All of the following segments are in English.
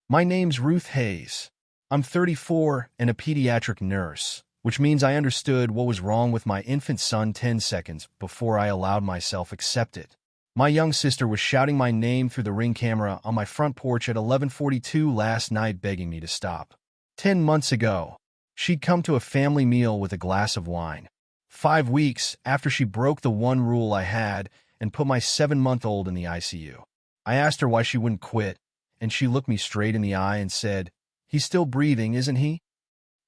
My name's Ruth Hayes. I'm 34 and a pediatric nurse, which means I understood what was wrong with my infant son 10 seconds before I allowed myself accept it. My young sister was shouting my name through the Ring camera on my front porch at 11:42 last night, begging me to stop. 10 months ago, she'd come to a family meal with a glass of wine. 5 weeks after she broke the one rule I had and put my 7-month-old in the ICU. I asked her why she wouldn't quit, and she looked me straight in the eye and said, "He's still breathing, isn't he?"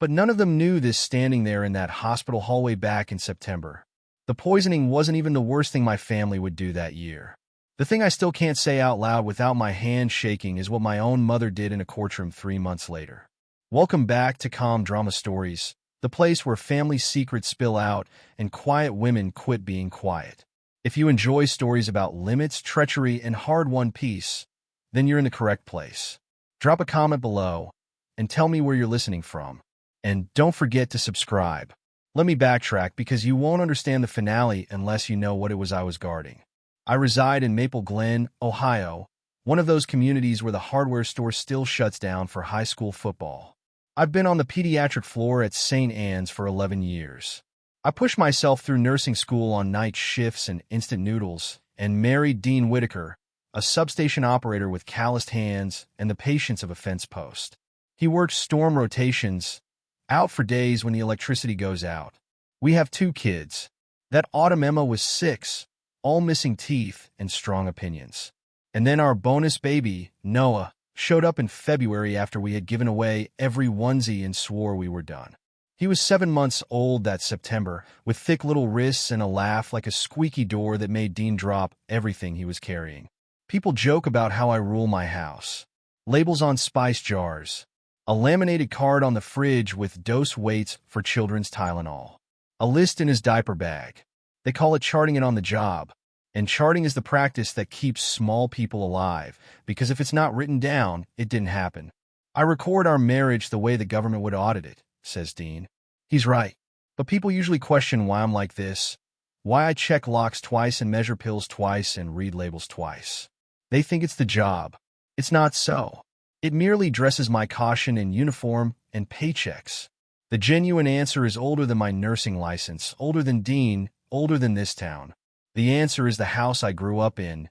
But none of them knew this standing there in that hospital hallway back in September. The poisoning wasn't even the worst thing my family would do that year. The thing I still can't say out loud without my hand shaking is what my own mother did in a courtroom 3 months later. Welcome back to Calm Drama Stories, the place where family secrets spill out and quiet women quit being quiet. If you enjoy stories about limits, treachery, and hard-won peace, then you're in the correct place. Drop a comment below and tell me where you're listening from. And don't forget to subscribe. Let me backtrack because you won't understand the finale unless you know what it was I was guarding. I reside in Maple Glen, Ohio, one of those communities where the hardware store still shuts down for high school football. I've been on the pediatric floor at St. Anne's for 11 years. I pushed myself through nursing school on night shifts and instant noodles, and married Dean Whitaker, a substation operator with calloused hands and the patience of a fence post. He worked storm rotations, out for days when the electricity goes out. We have 2 kids. That autumn Emma was 6, all missing teeth and strong opinions. And then our bonus baby, Noah, showed up in February after we had given away every onesie and swore we were done. He was 7 months old that September, with thick little wrists and a laugh like a squeaky door that made Dean drop everything he was carrying. People joke about how I rule my house. Labels on spice jars. A laminated card on the fridge with dose weights for children's Tylenol. A list in his diaper bag. They call it charting it on the job. And charting is the practice that keeps small people alive, because if it's not written down, it didn't happen. I record our marriage the way the government would audit it, says Dean. He's right. But people usually question why I'm like this, why I check locks twice and measure pills twice and read labels twice. They think it's the job. It's not so. It merely dresses my caution in uniform and paychecks. The genuine answer is older than my nursing license, older than Dean, older than this town. The answer is the house I grew up in,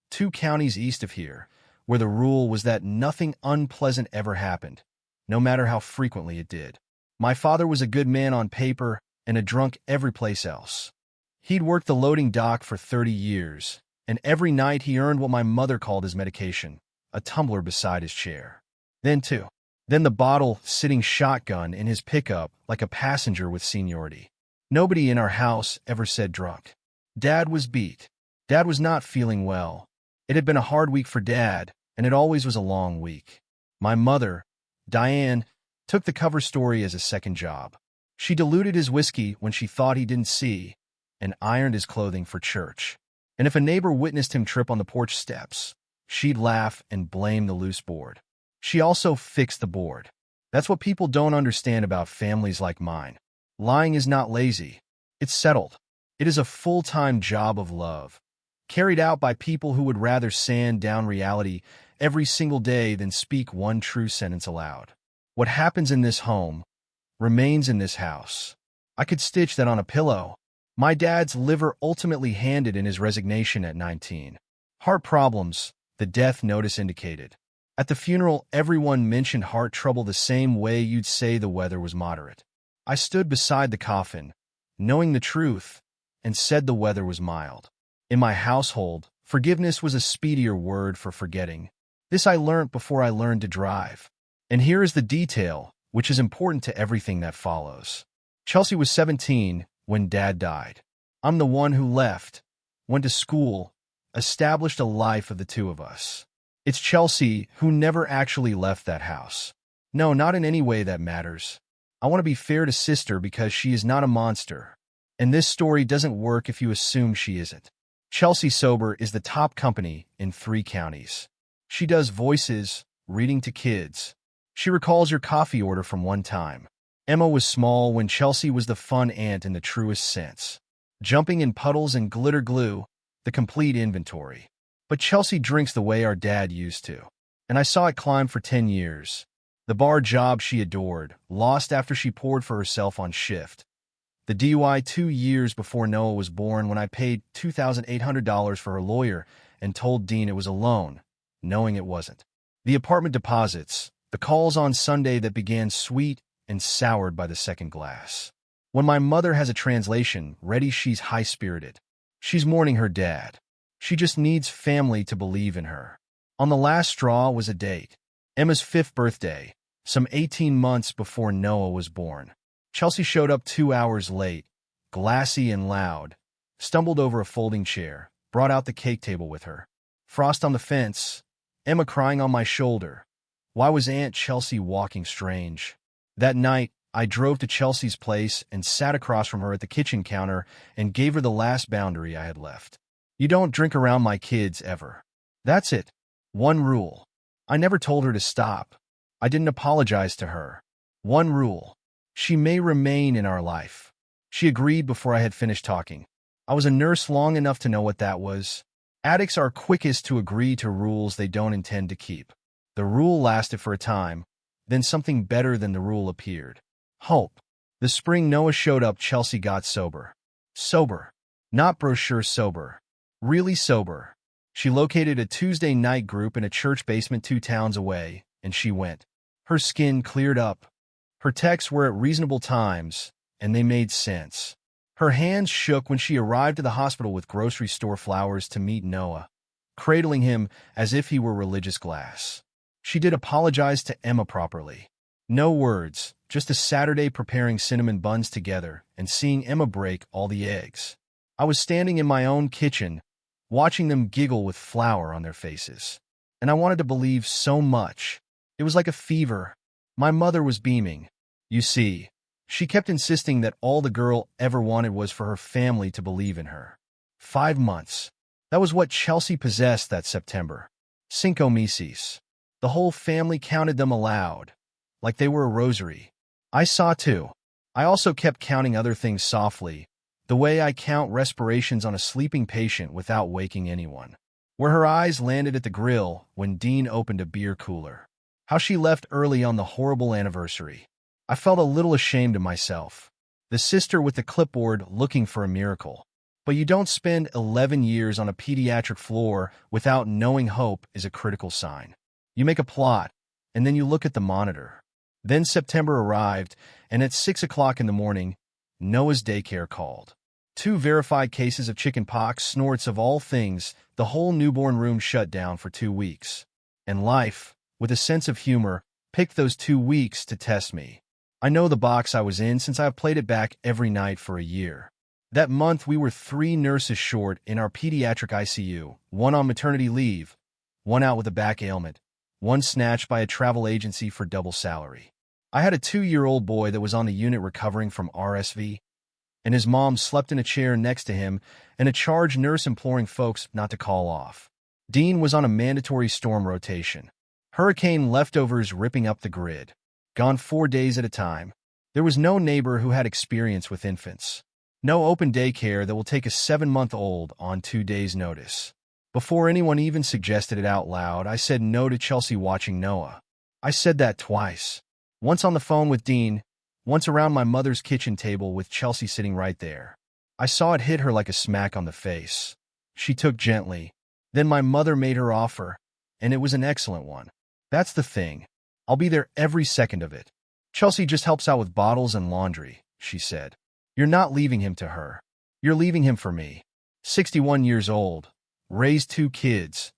2 counties east of here, where the rule was that nothing unpleasant ever happened, no matter how frequently it did. My father was a good man on paper and a drunk every place else. He'd worked the loading dock for 30 years, and every night he earned what my mother called his medication, a tumbler beside his chair. Then the bottle sitting shotgun in his pickup like a passenger with seniority. Nobody in our house ever said drunk. Dad was beat. Dad was not feeling well. It had been a hard week for Dad, and it always was a long week. My mother, Diane, took the cover story as a second job. She diluted his whiskey when she thought he didn't see, and ironed his clothing for church. And if a neighbor witnessed him trip on the porch steps, she'd laugh and blame the loose board. She also fixed the board. That's what people don't understand about families like mine. Lying is not lazy. It's settled. It is a full-time job of love, carried out by people who would rather sand down reality every single day than speak one true sentence aloud. What happens in this home remains in this house. I could stitch that on a pillow. My dad's liver ultimately handed in his resignation at 19. Heart problems, the death notice indicated. At the funeral, everyone mentioned heart trouble the same way you'd say the weather was moderate. I stood beside the coffin, knowing the truth, and said the weather was mild. In my household, forgiveness was a speedier word for forgetting. This I learnt before I learned to drive. And here is the detail, which is important to everything that follows. Chelsea was 17 when Dad died. I'm the one who left, went to school, established a life of the 2 of us. It's Chelsea who never actually left that house. No, not in any way that matters. I want to be fair to sister because she is not a monster. And this story doesn't work if you assume she isn't. Chelsea Sober is the top company in 3 counties. She does voices, reading to kids. She recalls your coffee order from one time. Emma was small when Chelsea was the fun aunt in the truest sense. Jumping in puddles and glitter glue, the complete inventory. But Chelsea drinks the way our dad used to. and I saw it climb for 10 years. The bar job she adored, lost after she poured for herself on shift. The DUI 2 years before Noah was born when I paid $2,800 for her lawyer and told Dean it was a loan, knowing it wasn't. The apartment deposits, the calls on Sunday that began sweet and soured by the second glass. When my mother has a translation ready, she's high-spirited. She's mourning her dad. She just needs family to believe in her. On the last straw was a date. Emma's 5th birthday, some 18 months before Noah was born. Chelsea showed up 2 hours late, glassy and loud, stumbled over a folding chair, brought out the cake table with her. Frost on the fence, Emma crying on my shoulder. Why was Aunt Chelsea walking strange? That night, I drove to Chelsea's place and sat across from her at the kitchen counter and gave her the last boundary I had left. You don't drink around my kids ever. That's it. One rule. I never told her to stop. I didn't apologize to her. One rule. She may remain in our life. She agreed before I had finished talking. I was a nurse long enough to know what that was. Addicts are quickest to agree to rules they don't intend to keep. The rule lasted for a time, then something better than the rule appeared. Hope. The spring Noah showed up, Chelsea got sober. Sober. Not brochure sober. Really sober. She located a Tuesday night group in a church basement 2 towns away, and she went. Her skin cleared up. Her texts were at reasonable times, and they made sense. Her hands shook when she arrived at the hospital with grocery store flowers to meet Noah, cradling him as if he were religious glass. She did apologize to Emma properly. No words, just a Saturday preparing cinnamon buns together and seeing Emma break all the eggs. I was standing in my own kitchen, watching them giggle with flour on their faces. And I wanted to believe so much. It was like a fever. My mother was beaming. You see, she kept insisting that all the girl ever wanted was for her family to believe in her. 5 months. That was what Chelsea possessed that September. 5 meses. The whole family counted them aloud, like they were a rosary. I saw too. I also kept counting other things softly, the way I count respirations on a sleeping patient without waking anyone. Where her eyes landed at the grill when Dean opened a beer cooler. How she left early on the horrible anniversary. I felt a little ashamed of myself. The sister with the clipboard looking for a miracle. But you don't spend 11 years on a pediatric floor without knowing hope is a critical sign. You make a plot, and then you look at the monitor. Then September arrived, and at 6 o'clock in the morning, Noah's daycare called. 2 verified cases of chickenpox, snorts of all things, the whole newborn room shut down for 2 weeks. And life, with a sense of humor, picked those 2 weeks to test me. I know the box I was in since I've played it back every night for a year. That month we were 3 nurses short in our pediatric ICU, 1 on maternity leave, 1 out with a back ailment, 1 snatched by a travel agency for double salary. I had a 2-year-old boy that was on the unit recovering from RSV, and his mom slept in a chair next to him, and a charge nurse imploring folks not to call off. Dean was on a mandatory storm rotation. Hurricane leftovers ripping up the grid. Gone 4 days at a time. There was no neighbor who had experience with infants. No open daycare that will take a 7-month-old on 2 days' notice. Before anyone even suggested it out loud, I said no to Chelsea watching Noah. I said that twice. Once on the phone with Dean, once around my mother's kitchen table with Chelsea sitting right there. I saw it hit her like a smack on the face. She took gently. Then my mother made her offer, and it was an excellent one. That's the thing. I'll be there every second of it. Chelsea just helps out with bottles and laundry, she said. You're not leaving him to her. You're leaving him for me. 61 years old. Raised 2 kids.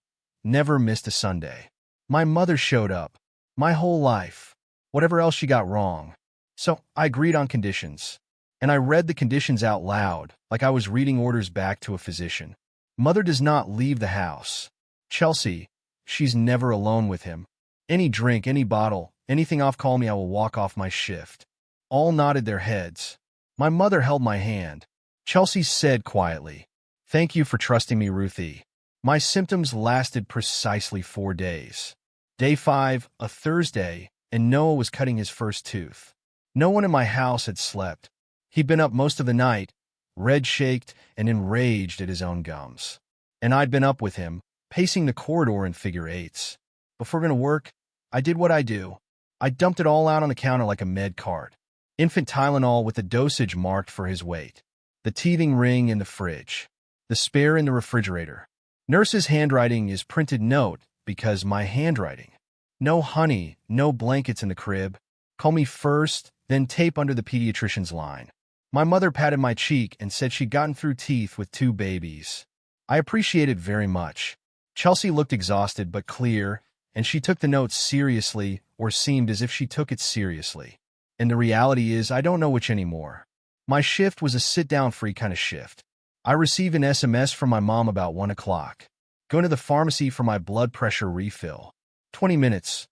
Never missed a Sunday. My mother showed up. My whole life. Whatever else she got wrong. So I agreed on conditions. And I read the conditions out loud, like I was reading orders back to a physician. Mother does not leave the house. Chelsea, she's never alone with him. Any drink, any bottle, anything off, call me, I will walk off my shift. All nodded their heads. My mother held my hand. Chelsea said quietly, "Thank you for trusting me, Ruthie." My symptoms lasted precisely 4 days. Day 5, a Thursday, and Noah was cutting his first tooth. No one in my house had slept. He'd been up most of the night, red-shaked and enraged at his own gums. And I'd been up with him, pacing the corridor in figure 8s. Before going to work, I did what I do. I dumped it all out on the counter like a med cart. Infant Tylenol with the dosage marked for his weight. The teething ring in the fridge. The spare in the refrigerator. Nurse's handwriting is printed note because my handwriting. No honey, no blankets in the crib. Call me first, then tape under the pediatrician's line. My mother patted my cheek and said she'd gotten through teeth with 2 babies. I appreciate it very much. Chelsea looked exhausted but clear, and she took the note seriously, or seemed as if she took it seriously. And the reality is, I don't know which anymore. My shift was a sit-down-free kind of shift. I received an SMS from my mom about 1 o'clock. Going to the pharmacy for my blood pressure refill. 20 minutes.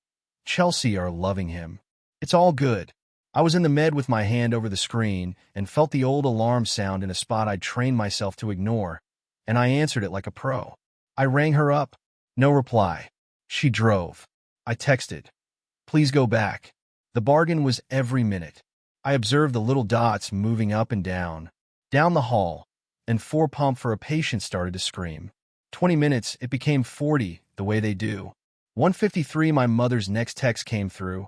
Chelsea are loving him. It's all good. I was in the med with my hand over the screen and felt the old alarm sound in a spot I'd trained myself to ignore, and I answered it like a pro. I rang her up. No reply. She drove. I texted. Please go back. The bargain was every minute. I observed the little dots moving up and down the hall, and 4 pump for a patient started to scream. 20 minutes, it became 40, the way they do. 1:53, my mother's next text came through,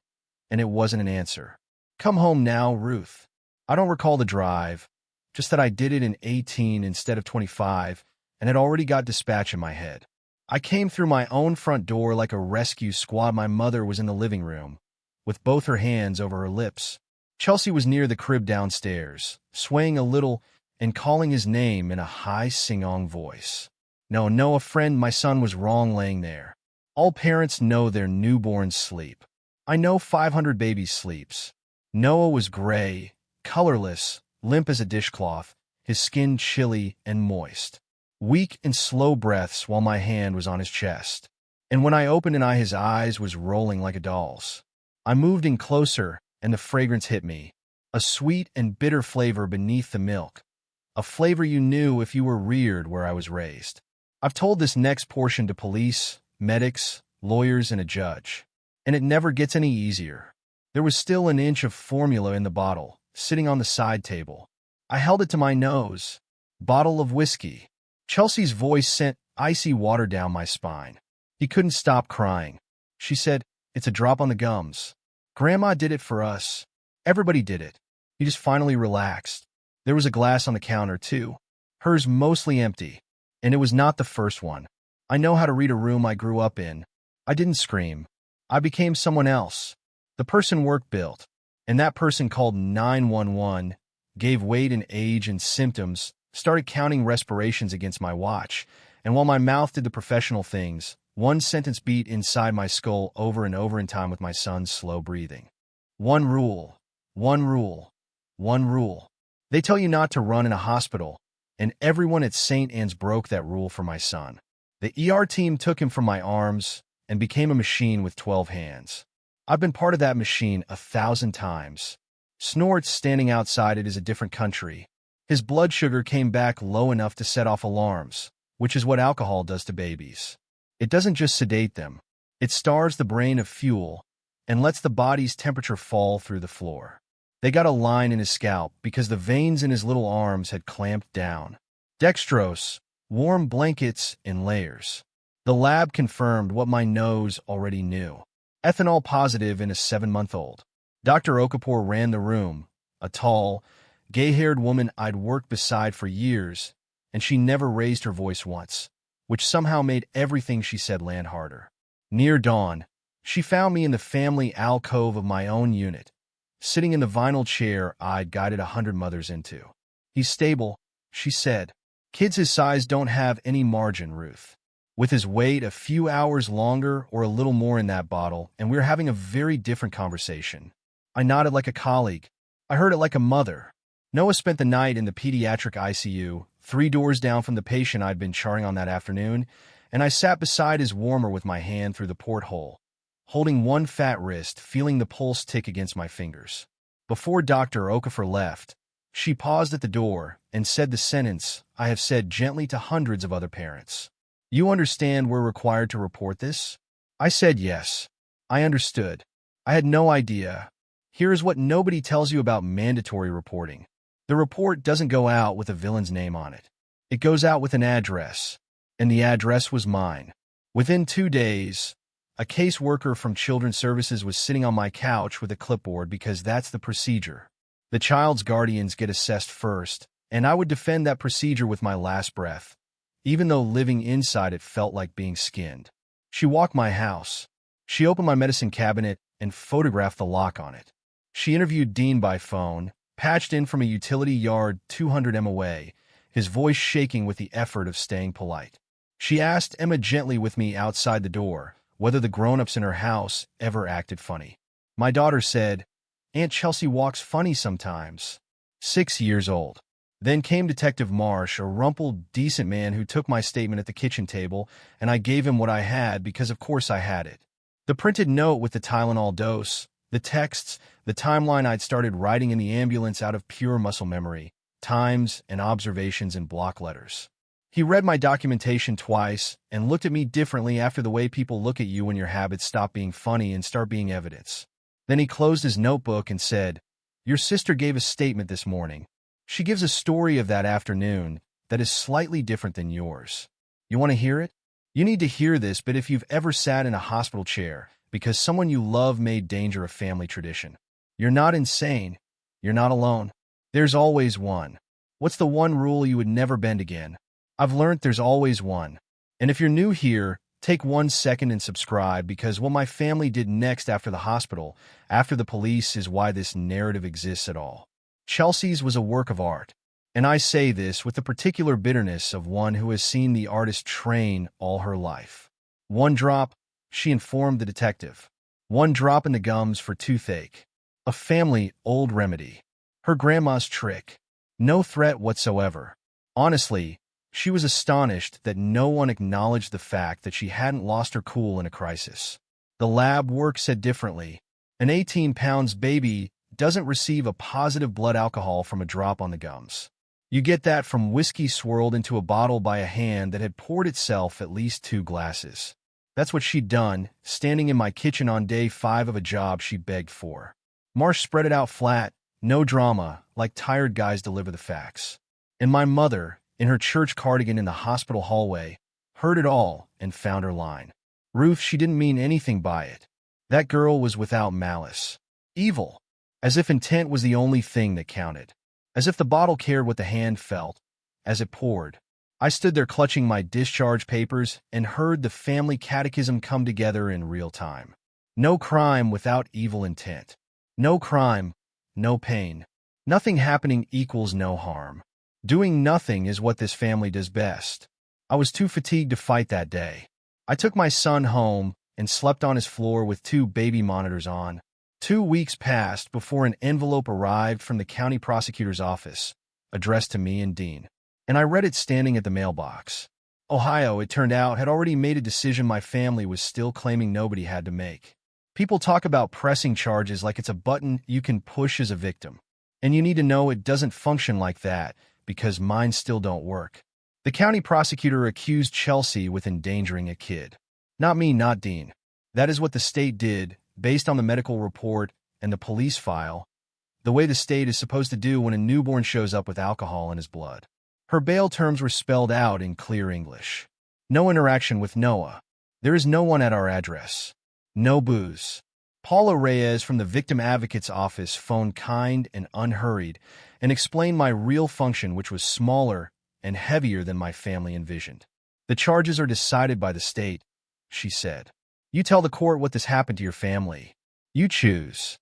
and it wasn't an answer. Come home now, Ruth. I don't recall the drive, just that I did it in 18 instead of 25, and had already got dispatch in my head. I came through my own front door like a rescue squad. My mother was in the living room, with both her hands over her lips. Chelsea was near the crib downstairs, swaying a little and calling his name in a high sing-song voice. No, a friend, my son was wrong laying there. All parents know their newborns sleep. I know 500 babies sleeps. Noah was gray, colorless, limp as a dishcloth, his skin chilly and moist. Weak and slow breaths while my hand was on his chest. And when I opened an eye, his eyes was rolling like a doll's. I moved in closer, and the fragrance hit me. A sweet and bitter flavor beneath the milk. A flavor you knew if you were reared where I was raised. I've told this next portion to police, medics, lawyers, and a judge. And it never gets any easier. There was still an inch of formula in the bottle, sitting on the side table. I held it to my nose. Bottle of whiskey. Chelsea's voice sent icy water down my spine. He couldn't stop crying. She said, "It's a drop on the gums. Grandma did it for us. Everybody did it." He just finally relaxed. There was a glass on the counter, too. Hers mostly empty. And it was not the first one. I know how to read a room I grew up in. I didn't scream. I became someone else. The person work built, and that person called 911, gave weight and age and symptoms, started counting respirations against my watch, and while my mouth did the professional things, one sentence beat inside my skull over and over in time with my son's slow breathing. One rule, one rule, one rule. They tell you not to run in a hospital, and everyone at St. Anne's broke that rule for my son. The ER team took him from my arms and became a machine with 12 hands. I've been part of that machine 1,000 times. Snorts standing outside it is a different country. His blood sugar came back low enough to set off alarms, which is what alcohol does to babies. It doesn't just sedate them. It starves the brain of fuel and lets the body's temperature fall through the floor. They got a line in his scalp because the veins in his little arms had clamped down. Dextrose, warm blankets in layers. The lab confirmed what my nose already knew. Ethanol positive in a 7-month-old. Dr. Okapour ran the room, a tall, gay-haired woman I'd worked beside for years, and she never raised her voice once, which somehow made everything she said land harder. Near dawn, she found me in the family alcove of my own unit, sitting in the vinyl chair I'd guided 100 mothers into. He's stable, she said. Kids his size don't have any margin, Ruth. With his weight a few hours longer or a little more in that bottle, and we're having a very different conversation. I nodded like a colleague. I heard it like a mother. Noah spent the night in the pediatric ICU, 3 doors down from the patient I'd been charting on that afternoon, and I sat beside his warmer with my hand through the porthole, holding one fat wrist, feeling the pulse tick against my fingers. Before Dr. Okafor left, she paused at the door and said the sentence I have said gently to hundreds of other parents. "You understand we're required to report this?" I said yes. I understood. I had no idea. Here is what nobody tells you about mandatory reporting. The report doesn't go out with a villain's name on it. It goes out with an address. And the address was mine. Within 2 days, A caseworker from Children's Services was sitting on my couch with a clipboard because that's the procedure. The child's guardians get assessed first, and I would defend that procedure with my last breath, even though living inside it felt like being skinned. She walked my house. She opened my medicine cabinet and photographed the lock on it. She interviewed Dean by phone, patched in from a utility yard 200 m away, his voice shaking with the effort of staying polite. She asked Emma gently with me outside the door whether the grown-ups in her house ever acted funny. My daughter said, "Aunt Chelsea walks funny sometimes." 6 years old. Then came Detective Marsh, a rumpled, decent man who took my statement at the kitchen table, and I gave him what I had because of course I had it. The printed note with the Tylenol dose, the texts, the timeline I'd started writing in the ambulance out of pure muscle memory, times and observations in block letters. He read my documentation twice and looked at me differently after the way people look at you when your habits stop being funny and start being evidence. Then he closed his notebook and said, "Your sister gave a statement this morning. She gives a story of that afternoon that is slightly different than yours. You want to hear it? You need to hear this, but if you've ever sat in a hospital chair because someone you love made danger a family tradition, you're not insane. You're not alone. There's always one. What's the one rule you would never bend again? I've learned there's always one. And if you're new here, take 1 second and subscribe, because what my family did next after the hospital, after the police, is why this narrative exists at all. Chelsea's was a work of art. And I say this with the particular bitterness of one who has seen the artist train all her life. One drop, she informed the detective. One drop in the gums for toothache. A family old remedy. Her grandma's trick. No threat whatsoever. Honestly, she was astonished that no one acknowledged the fact that she hadn't lost her cool in a crisis. The lab work said differently. An 18-pounds baby doesn't receive a positive blood alcohol from a drop on the gums. You get that from whiskey swirled into a bottle by a hand that had poured itself at least 2 glasses. That's what she'd done, standing in my kitchen on day 5 of a job she begged for. Marsh spread it out flat, no drama, like tired guys deliver the facts. And my mother, in her church cardigan in the hospital hallway, heard it all and found her line. Ruth, she didn't mean anything by it. That girl was without malice. Evil. As if intent was the only thing that counted. As if the bottle cared what the hand felt, as it poured. I stood there clutching my discharge papers and heard the family catechism come together in real time. No crime without evil intent. No crime, no pain. Nothing happening equals no harm. Doing nothing is what this family does best. I was too fatigued to fight that day. I took my son home and slept on his floor with 2 baby monitors on. 2 weeks passed before an envelope arrived from the county prosecutor's office, addressed to me and Dean. And I read it standing at the mailbox. Ohio, it turned out, had already made a decision my family was still claiming nobody had to make. People talk about pressing charges like it's a button you can push as a victim. And you need to know it doesn't function like that, because mine still don't work. The county prosecutor accused Chelsea with endangering a kid. Not me, not Dean. That is what the state did, based on the medical report and the police file, the way the state is supposed to do when a newborn shows up with alcohol in his blood. Her bail terms were spelled out in clear English. No interaction with Noah. There is no one at our address. No booze. Paula Reyes from the Victim Advocate's office phoned kind and unhurried and explained my real function, which was smaller and heavier than my family envisioned. The charges are decided by the state, she said. You tell the court what this happened to your family. You choose.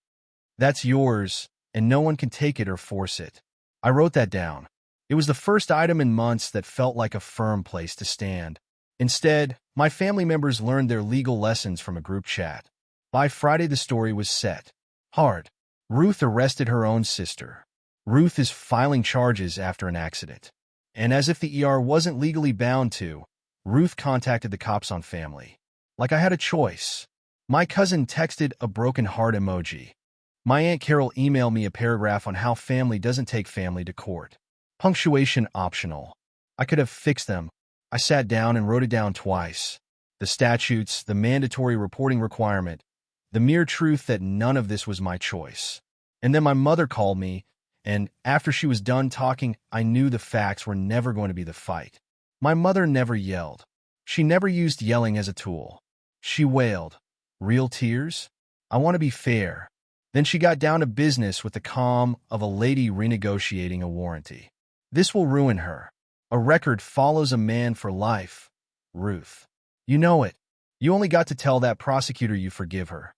That's yours, and no one can take it or force it. I wrote that down. It was the first item in months that felt like a firm place to stand. Instead, my family members learned their legal lessons from a group chat. By Friday, the story was set. Hard. Ruth arrested her own sister. Ruth is filing charges after an accident. And as if the ER wasn't legally bound to, Ruth contacted the cops on family. Like I had a choice. My cousin texted a broken heart emoji. My Aunt Carol emailed me a paragraph on how family doesn't take family to court. Punctuation optional. I could have fixed them. I sat down and wrote it down twice. The statutes, the mandatory reporting requirement, the mere truth that none of this was my choice. And then my mother called me, and after she was done talking, I knew the facts were never going to be the fight. My mother never yelled. She never used yelling as a tool. She wailed. Real tears? I want to be fair. Then she got down to business with the calm of a lady renegotiating a warranty. This will ruin her. A record follows a man for life. Ruth. You know it. You only got to tell that prosecutor you forgive her.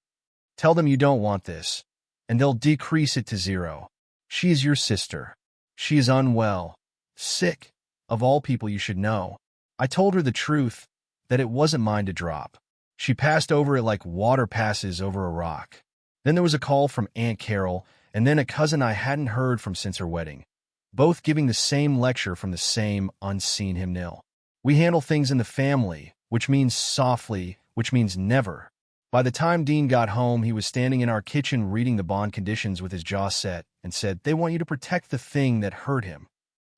Tell them you don't want this, and they'll decrease it to 0. She is your sister. She is unwell. Sick. Of all people you should know. I told her the truth, that it wasn't mine to drop. She passed over it like water passes over a rock. Then there was a call from Aunt Carol, and then a cousin I hadn't heard from since her wedding, both giving the same lecture from the same unseen hymnal. We handle things in the family, which means softly, which means never. By the time Dean got home, he was standing in our kitchen reading the bond conditions with his jaw set and said, "They want you to protect the thing that hurt him."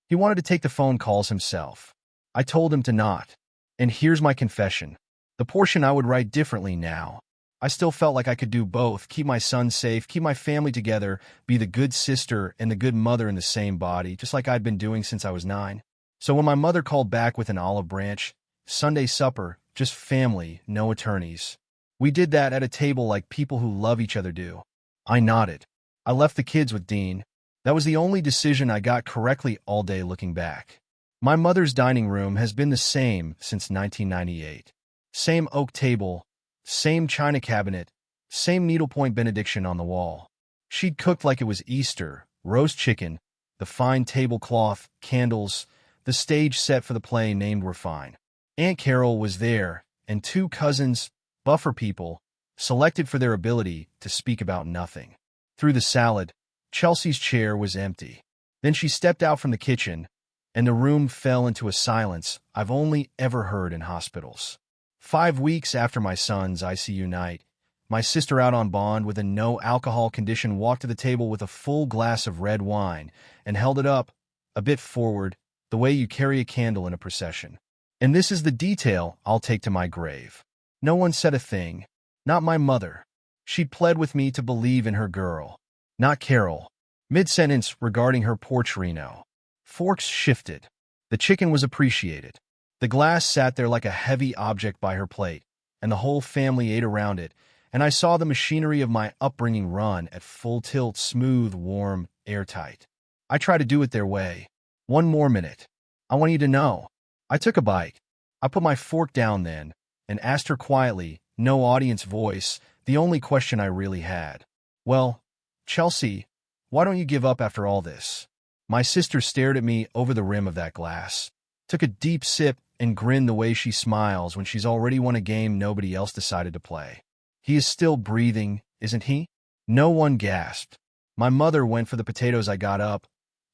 He wanted to take the phone calls himself. I told him to not. And here's my confession. The portion I would write differently now. I still felt like I could do both, keep my son safe, keep my family together, be the good sister and the good mother in the same body, just like I'd been doing since I was 9. So when my mother called back with an olive branch, Sunday supper, just family, no attorneys. We did that at a table like people who love each other do. I nodded. I left the kids with Dean. That was the only decision I got correctly all day looking back. My mother's dining room has been the same since 1998. Same oak table, same china cabinet, same needlepoint benediction on the wall. She'd cooked like it was Easter, roast chicken, the fine tablecloth, candles, the stage set for the play named We're Fine. Aunt Carol was there, and 2 cousins, buffer people, selected for their ability to speak about nothing. Through the salad, Chelsea's chair was empty. Then she stepped out from the kitchen, and the room fell into a silence I've only ever heard in hospitals. 5 weeks after my son's ICU night, my sister out on bond with a no-alcohol condition walked to the table with a full glass of red wine and held it up, a bit forward, the way you carry a candle in a procession. And this is the detail I'll take to my grave. No one said a thing. Not my mother. She'd pled with me to believe in her girl. Not Carol. Mid-sentence regarding her porch Reno. Forks shifted. The chicken was appreciated. The glass sat there like a heavy object by her plate, and the whole family ate around it, and I saw the machinery of my upbringing run at full tilt, smooth, warm, airtight. I tried to do it their way. 1 more minute. I want you to know. I took a bite. I put my fork down then, and asked her quietly, no audience voice, the only question I really had. Well, Chelsea, why don't you give up after all this? My sister stared at me over the rim of that glass, took a deep sip, and grinned the way she smiles when she's already won a game nobody else decided to play. He is still breathing, isn't he? No one gasped. My mother went for the potatoes. I got up,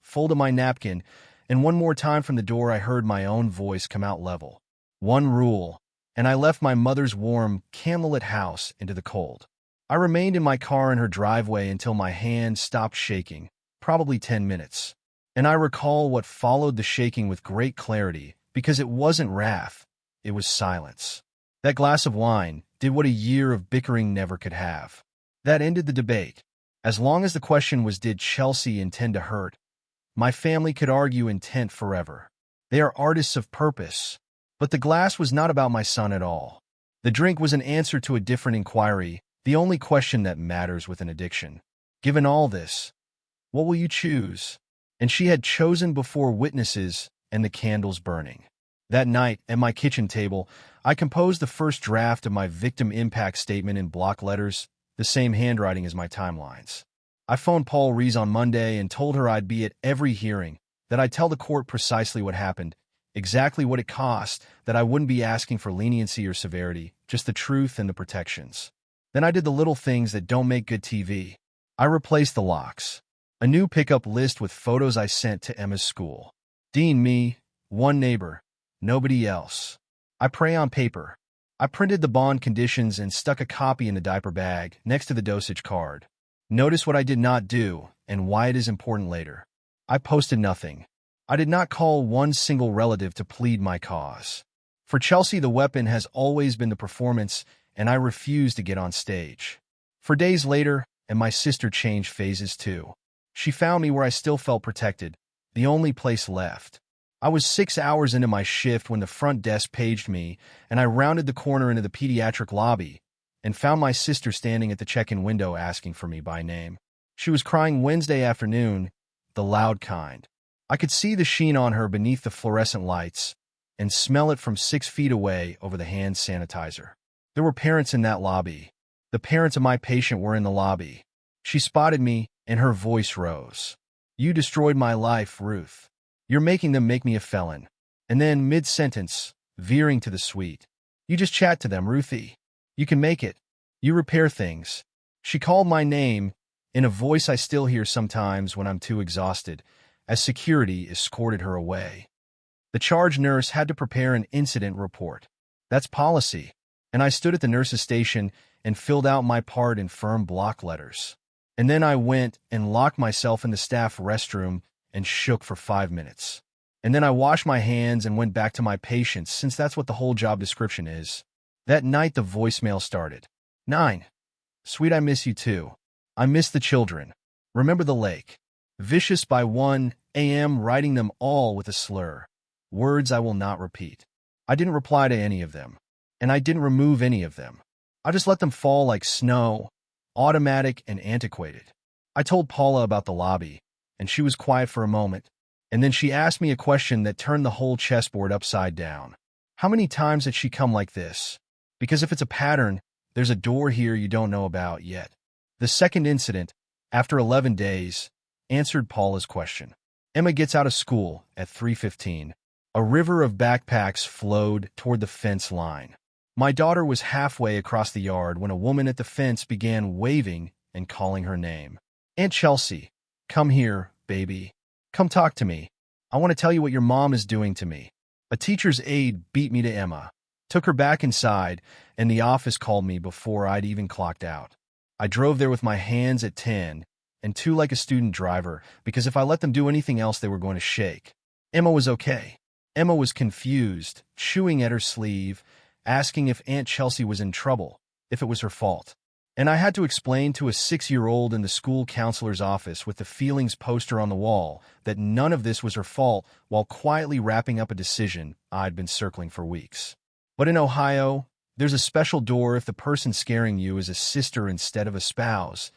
folded my napkin, and one more time from the door I heard my own voice come out level. 1 rule, and I left my mother's warm, candlelit house into the cold. I remained in my car in her driveway until my hand stopped shaking, probably 10 minutes. And I recall what followed the shaking with great clarity, because it wasn't wrath, it was silence. That glass of wine did what a year of bickering never could have. That ended the debate. As long as the question was, did Chelsea intend to hurt? My family could argue intent forever. They are artists of purpose. But the glass was not about my son at all. The drink was an answer to a different inquiry, the only question that matters with an addiction. Given all this, what will you choose? And she had chosen before witnesses and the candles burning. That night, at my kitchen table, I composed the first draft of my victim impact statement in block letters, the same handwriting as my timelines. I phoned Paul Rees on Monday and told her I'd be at every hearing, that I'd tell the court precisely what happened, exactly what it cost, that I wouldn't be asking for leniency or severity, just the truth and the protections. Then I did the little things that don't make good TV. I replaced the locks. A new pickup list with photos I sent to Emma's school. Dean, me, 1 neighbor, nobody else. I pray on paper. I printed the bond conditions and stuck a copy in the diaper bag next to the dosage card. Notice what I did not do and why it is important later. I posted nothing. I did not call 1 single relative to plead my cause. For Chelsea, the weapon has always been the performance, and I refuse to get on stage. For days later, and my sister changed phases too. She found me where I still felt protected, the only place left. I was 6 hours into my shift when the front desk paged me, and I rounded the corner into the pediatric lobby, and found my sister standing at the check-in window asking for me by name. She was crying Wednesday afternoon, the loud kind. I could see the sheen on her beneath the fluorescent lights and smell it from 6 feet away over the hand sanitizer. There were parents in that lobby. The parents of my patient were in the lobby. She spotted me, and her voice rose. "You destroyed my life, Ruth. You're making them make me a felon." And then, mid-sentence, veering to the suite, "You just chat to them, Ruthie. You can make it. You repair things." She called my name, in a voice I still hear sometimes when I'm too exhausted, as security escorted her away. The charge nurse had to prepare an incident report. That's policy. And I stood at the nurse's station and filled out my part in firm block letters. And then I went and locked myself in the staff restroom and shook for 5 minutes. And then I washed my hands and went back to my patients, since that's what the whole job description is. That night the voicemail started. 9. Sweet, I miss you too. I miss the children. Remember the lake. Vicious by 1 a.m. writing them all with a slur. Words I will not repeat. I didn't reply to any of them. And I didn't remove any of them. I just let them fall like snow, automatic and antiquated. I told Paula about the lobby, and she was quiet for a moment. And then she asked me a question that turned the whole chessboard upside down. How many times had she come like this? Because if it's a pattern, there's a door here you don't know about yet. The second incident, after 11 days, answered Paula's question. Emma gets out of school at 3:15. A river of backpacks flowed toward the fence line. My daughter was halfway across the yard when a woman at the fence began waving and calling her name. "Aunt Chelsea, come here, baby. Come talk to me. I want to tell you what your mom is doing to me." A teacher's aide beat me to Emma, took her back inside, and the office called me before I'd even clocked out. I drove there with my hands at 10 and 2 like a student driver, because if I let them do anything else they were going to shake. Emma was okay. Emma was confused, chewing at her sleeve, asking if Aunt Chelsea was in trouble, if it was her fault. And I had to explain to a 6-year-old in the school counselor's office with the feelings poster on the wall that none of this was her fault, while quietly wrapping up a decision I'd been circling for weeks. But in Ohio, there's a special door if the person scaring you is a sister instead of a spouse,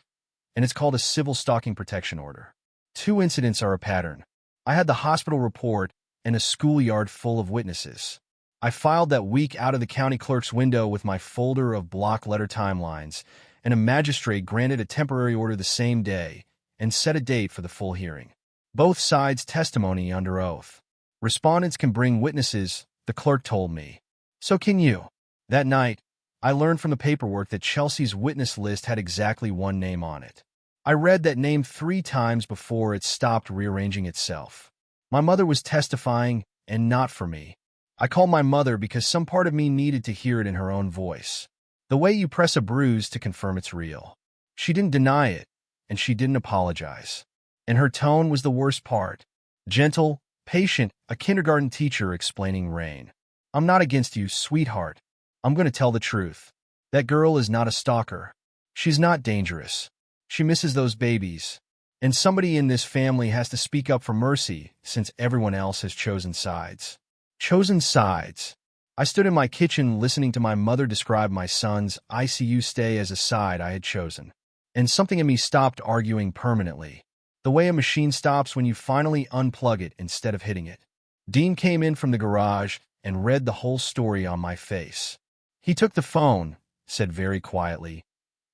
and it's called a civil stalking protection order. 2 incidents are a pattern. I had the hospital report and a schoolyard full of witnesses. I filed that week out of the county clerk's window with my folder of block letter timelines, and a magistrate granted a temporary order the same day and set a date for the full hearing. Both sides' testimony under oath. Respondents can bring witnesses, the clerk told me. So can you. That night, I learned from the paperwork that Chelsea's witness list had exactly one name on it. I read that name 3 times before it stopped rearranging itself. My mother was testifying, and not for me. I called my mother because some part of me needed to hear it in her own voice. The way you press a bruise to confirm it's real. She didn't deny it, and she didn't apologize. And her tone was the worst part. Gentle, patient, a kindergarten teacher explaining rain. "I'm not against you, sweetheart. I'm going to tell the truth. That girl is not a stalker. She's not dangerous. She misses those babies. And somebody in this family has to speak up for mercy since everyone else has chosen sides." Chosen sides. I stood in my kitchen listening to my mother describe my son's ICU stay as a side I had chosen. And something in me stopped arguing permanently. The way a machine stops when you finally unplug it instead of hitting it. Dean came in from the garage and read the whole story on my face. He took the phone, said very quietly,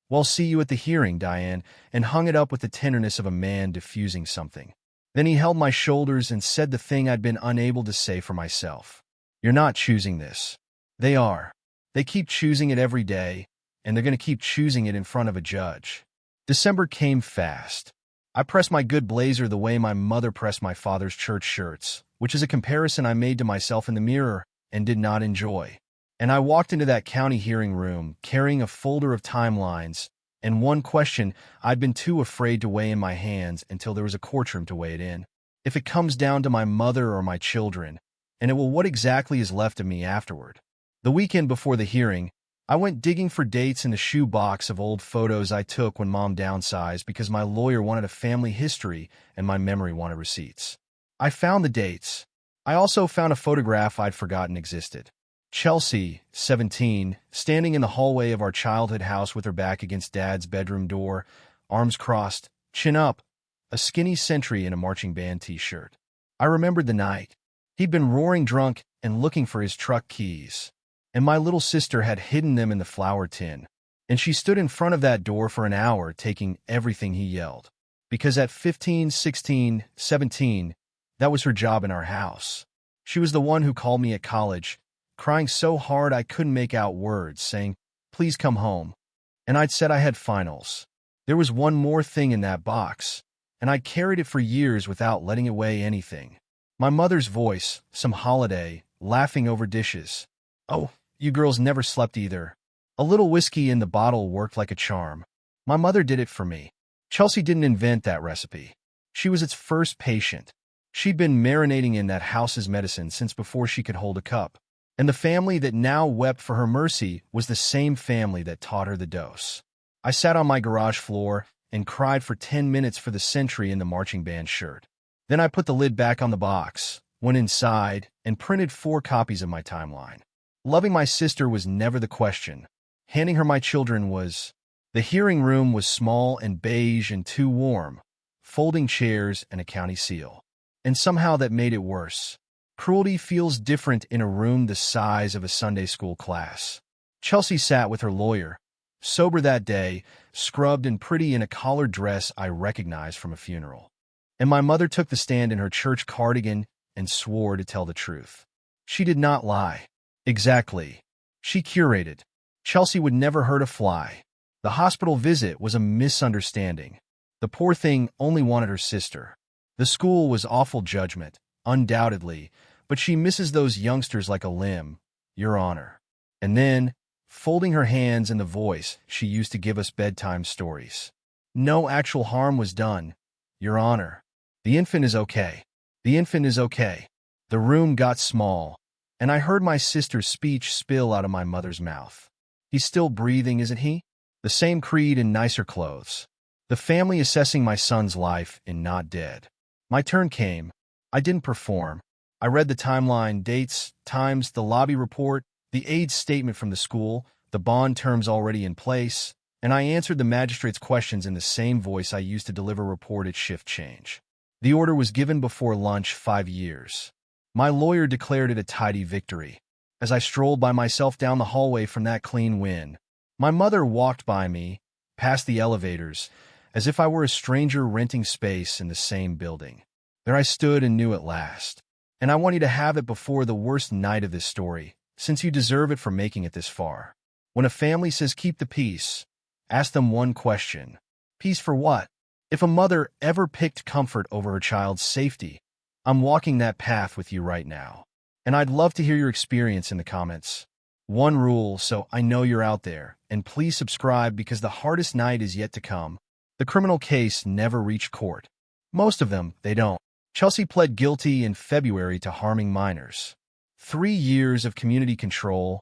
"Well, see you at the hearing, Diane," and hung it up with the tenderness of a man diffusing something. Then he held my shoulders and said the thing I'd been unable to say for myself. "You're not choosing this. They are. They keep choosing it every day, and they're going to keep choosing it in front of a judge." December came fast. I pressed my good blazer the way my mother pressed my father's church shirts, which is a comparison I made to myself in the mirror and did not enjoy. And I walked into that county hearing room carrying a folder of timelines and one question I'd been too afraid to weigh in my hands until there was a courtroom to weigh it in. If it comes down to my mother or my children, and it will, what exactly is left of me afterward? The weekend before the hearing, I went digging for dates in the shoe box of old photos I took when Mom downsized because my lawyer wanted a family history and my memory wanted receipts. I found the dates. I also found a photograph I'd forgotten existed. Chelsea, 17, standing in the hallway of our childhood house with her back against Dad's bedroom door, arms crossed, chin up, a skinny sentry in a marching band t-shirt. I remembered the night. He'd been roaring drunk and looking for his truck keys, and my little sister had hidden them in the flour tin. And she stood in front of that door for an hour taking everything he yelled. Because at 15, 16, 17, that was her job in our house. She was the one who called me at college, crying so hard I couldn't make out words, saying, "Please come home." And I'd said I had finals. There was one more thing in that box, and I'd carried it for years without letting it weigh anything. My mother's voice, some holiday, laughing over dishes. "Oh, you girls never slept either." A little whiskey in the bottle worked like a charm. My mother did it for me. Chelsea didn't invent that recipe. She was its first patient. She'd been marinating in that house's medicine since before she could hold a cup. And the family that now wept for her mercy was the same family that taught her the dose. I sat on my garage floor and cried for 10 minutes for the sentry in the marching band shirt. Then I put the lid back on the box, went inside, and printed 4 copies of my timeline. Loving my sister was never the question. Handing her my children was. The hearing room was small and beige and too warm, folding chairs and a county seal. And somehow that made it worse. Cruelty feels different in a room the size of a Sunday school class. Chelsea sat with her lawyer, sober that day, scrubbed and pretty in a collared dress I recognized from a funeral. And my mother took the stand in her church cardigan and swore to tell the truth. She did not lie. Exactly. She curated. Chelsea would never hurt a fly. The hospital visit was a misunderstanding. The poor thing only wanted her sister. The school was awful judgment, undoubtedly, but she misses those youngsters like a limb, Your Honor. And then, folding her hands in the voice she used to give us bedtime stories. No actual harm was done, Your Honor. The infant is okay. The infant is okay. The room got small, and I heard my sister's speech spill out of my mother's mouth. He's still breathing, isn't he? The same creed in nicer clothes. The family assessing my son's life and not dead. My turn came. I didn't perform. I read the timeline, dates, times, the lobby report, the AIDS statement from the school, the bond terms already in place, and I answered the magistrate's questions in the same voice I used to deliver report at shift change. The order was given before lunch 5 years. My lawyer declared it a tidy victory. As I strolled by myself down the hallway from that clean win, my mother walked by me, past the elevators, as if I were a stranger renting space in the same building. There I stood and knew at last. And I want you to have it before the worst night of this story, since you deserve it for making it this far. When a family says keep the peace, ask them one question. Peace for what? If a mother ever picked comfort over her child's safety, I'm walking that path with you right now. And I'd love to hear your experience in the comments. One rule, so I know you're out there, and please subscribe because the hardest night is yet to come. The criminal case never reached court. Most of them, they don't. Chelsea pled guilty in February to harming minors. 3 years of community control,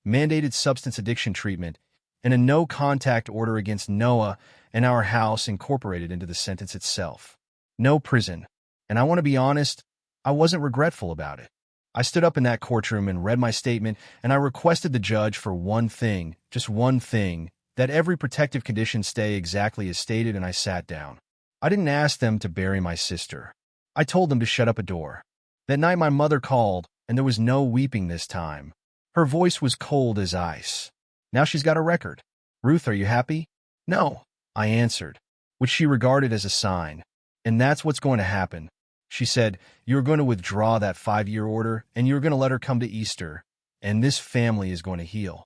mandated substance addiction treatment, and a no-contact order against Noah and our house incorporated into the sentence itself. No prison. And I want to be honest, I wasn't regretful about it. I stood up in that courtroom and read my statement, and I requested the judge for one thing, just one thing, that every protective condition stay exactly as stated, and I sat down. I didn't ask them to bury my sister. I told them to shut up a door. That night my mother called, and there was no weeping this time. Her voice was cold as ice. Now she's got a record. "Ruth, are you happy?" "No," I answered, which she regarded as a sign. "And that's what's going to happen." She said, "You're going to withdraw that 5-year order, and you're going to let her come to Easter, and this family is going to heal."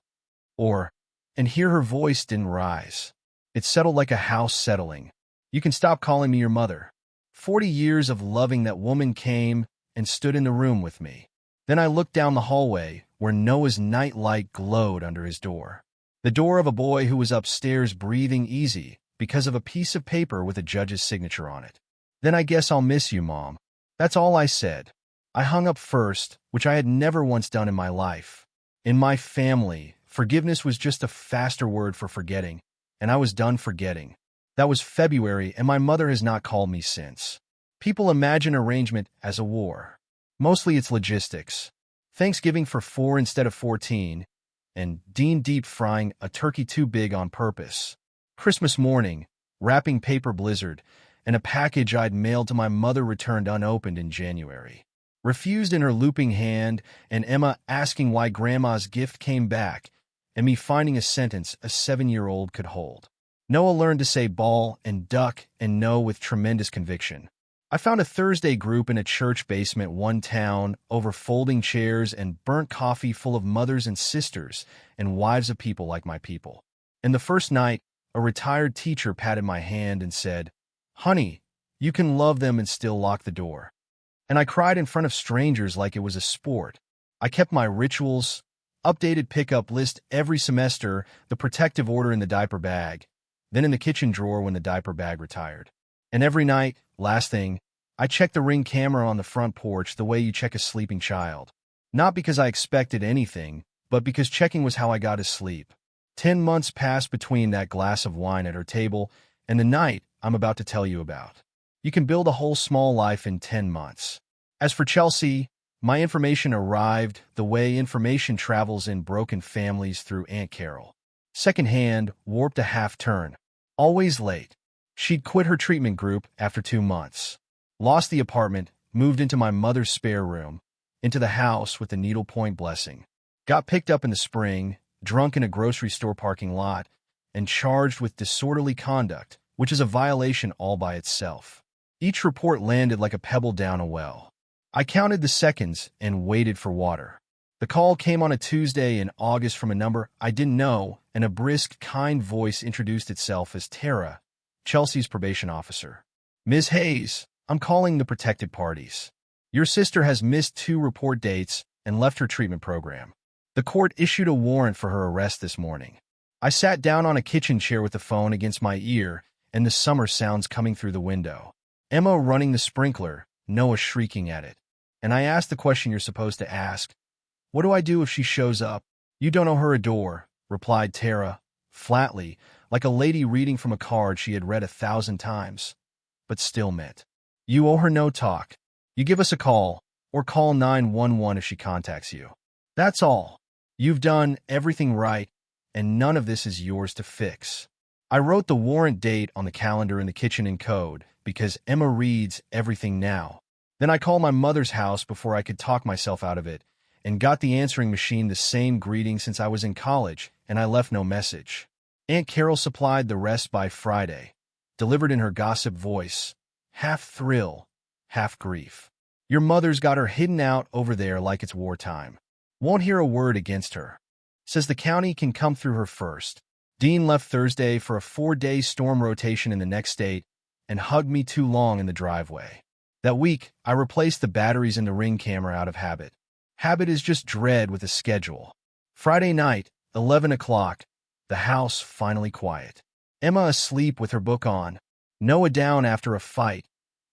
And here her voice didn't rise. It settled like a house settling. "You can stop calling me your mother." 40 years of loving that woman came and stood in the room with me. Then I looked down the hallway, where Noah's night light glowed under his door. The door of a boy who was upstairs breathing easy because of a piece of paper with a judge's signature on it. "Then I guess I'll miss you, Mom." That's all I said. I hung up first, which I had never once done in my life. In my family, forgiveness was just a faster word for forgetting, and I was done forgetting. That was February, and my mother has not called me since. People imagine arrangement as a war. Mostly it's logistics. Thanksgiving for 4 instead of 14, and Dean deep frying a turkey too big on purpose. Christmas morning, wrapping paper blizzard, and a package I'd mailed to my mother returned unopened in January. Refused in her looping hand, and Emma asking why Grandma's gift came back, and me finding a sentence a 7-year-old could hold. Noah learned to say ball and duck and no with tremendous conviction. I found a Thursday group in a church basement one town over folding chairs and burnt coffee full of mothers and sisters and wives of people like my people. And the first night, a retired teacher patted my hand and said, "Honey, you can love them and still lock the door." And I cried in front of strangers like it was a sport. I kept my rituals, updated pickup list every semester, the protective order in the diaper bag, then in the kitchen drawer when the diaper bag retired. And every night, last thing, I checked the Ring camera on the front porch the way you check a sleeping child. Not because I expected anything, but because checking was how I got to sleep. 10 months passed between that glass of wine at her table and the night I'm about to tell you about. You can build a whole small life in 10 months. As for Chelsea, my information arrived the way information travels in broken families through Aunt Carol. Secondhand, warped a half-turn. Always late. She'd quit her treatment group after 2 months. Lost the apartment, moved into my mother's spare room, into the house with the needlepoint blessing. Got picked up in the spring, drunk in a grocery store parking lot, and charged with disorderly conduct, which is a violation all by itself. Each report landed like a pebble down a well. I counted the seconds and waited for water. The call came on a Tuesday in August from a number I didn't know, and a brisk, kind voice introduced itself as Tara, Chelsea's probation officer. "Ms. Hayes, I'm calling the protected parties. Your sister has missed 2 report dates and left her treatment program. The court issued a warrant for her arrest this morning." I sat down on a kitchen chair with the phone against my ear and the summer sounds coming through the window. Emma running the sprinkler, Noah shrieking at it. And I asked the question you're supposed to ask. "What do I do if she shows up?" "You don't owe her a door," replied Tara, flatly, like a lady reading from a card she had read 1,000 times, but still meant. "You owe her no talk. You give us a call, or call 911 if she contacts you. That's all. You've done everything right, and none of this is yours to fix." I wrote the warrant date on the calendar in the kitchen in code, because Emma reads everything now. Then I called my mother's house before I could talk myself out of it, and got the answering machine the same greeting since I was in college, and I left no message. Aunt Carol supplied the rest by Friday, delivered in her gossip voice, half thrill, half grief. "Your mother's got her hidden out over there like it's wartime. Won't hear a word against her. Says the county can come through her first." Dean left Thursday for a 4-day storm rotation in the next state and hugged me too long in the driveway. That week, I replaced the batteries in the Ring camera out of habit. Habit is just dread with a schedule. Friday night, 11 o'clock, the house finally quiet. Emma asleep with her book on. Noah down after a fight.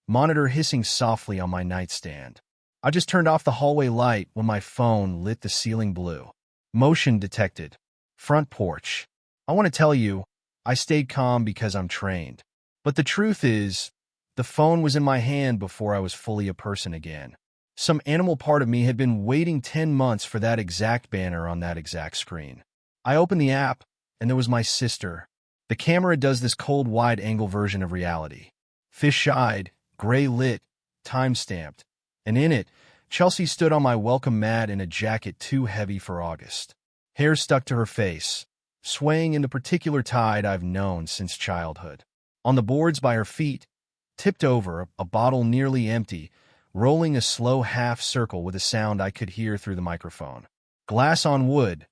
Monitor hissing softly on my nightstand. I just turned off the hallway light when my phone lit the ceiling blue. Motion detected. Front porch. I want to tell you, I stayed calm because I'm trained. But the truth is, the phone was in my hand before I was fully a person again. Some animal part of me had been waiting 10 months for that exact banner on that exact screen. I opened the app, and there was my sister. The camera does this cold wide-angle version of reality. Fish-eyed, gray-lit, time-stamped. And in it, Chelsea stood on my welcome mat in a jacket too heavy for August. Hair stuck to her face, swaying in the particular tide I've known since childhood. On the boards by her feet, tipped over, a bottle nearly empty, rolling a slow half-circle with a sound I could hear through the microphone. Glass on wood,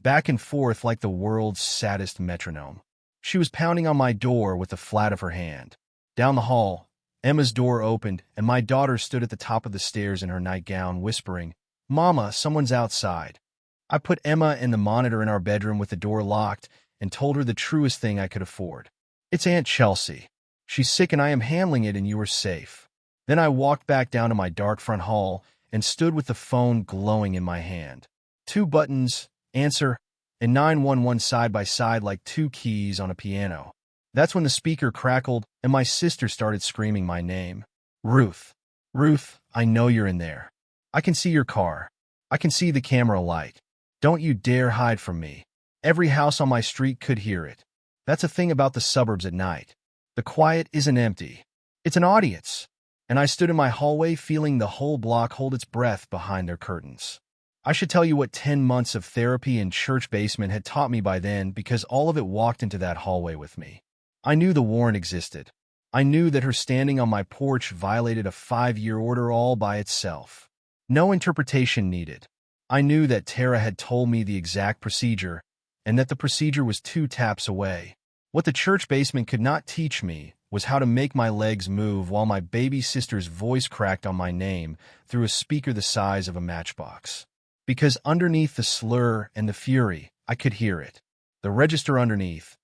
back and forth like the world's saddest metronome. She was pounding on my door with the flat of her hand. Down the hall, Emma's door opened, and my daughter stood at the top of the stairs in her nightgown, whispering, "Mama, someone's outside." I put Emma and the monitor in our bedroom with the door locked and told her the truest thing I could afford. "It's Aunt Chelsea. She's sick and I am handling it and you are safe." Then I walked back down to my dark front hall and stood with the phone glowing in my hand. 2 buttons, answer, and 911 side by side like 2 keys on a piano. That's when the speaker crackled and my sister started screaming my name. "Ruth. Ruth, I know you're in there. I can see your car. I can see the camera light. Don't you dare hide from me. Every house on my street could hear it. That's a thing about the suburbs at night. The quiet isn't empty. It's an audience. And I stood in my hallway feeling the whole block hold its breath behind their curtains. I should tell you what 10 months of therapy in church basement had taught me by then, because all of it walked into that hallway with me. I knew the warrant existed. I knew that her standing on my porch violated a 5-year order all by itself. No interpretation needed. I knew that Tara had told me the exact procedure, and that the procedure was 2 taps away. What the church basement could not teach me was how to make my legs move while my baby sister's voice cracked on my name through a speaker the size of a matchbox. Because underneath the slur and the fury, I could hear it. The register underneath,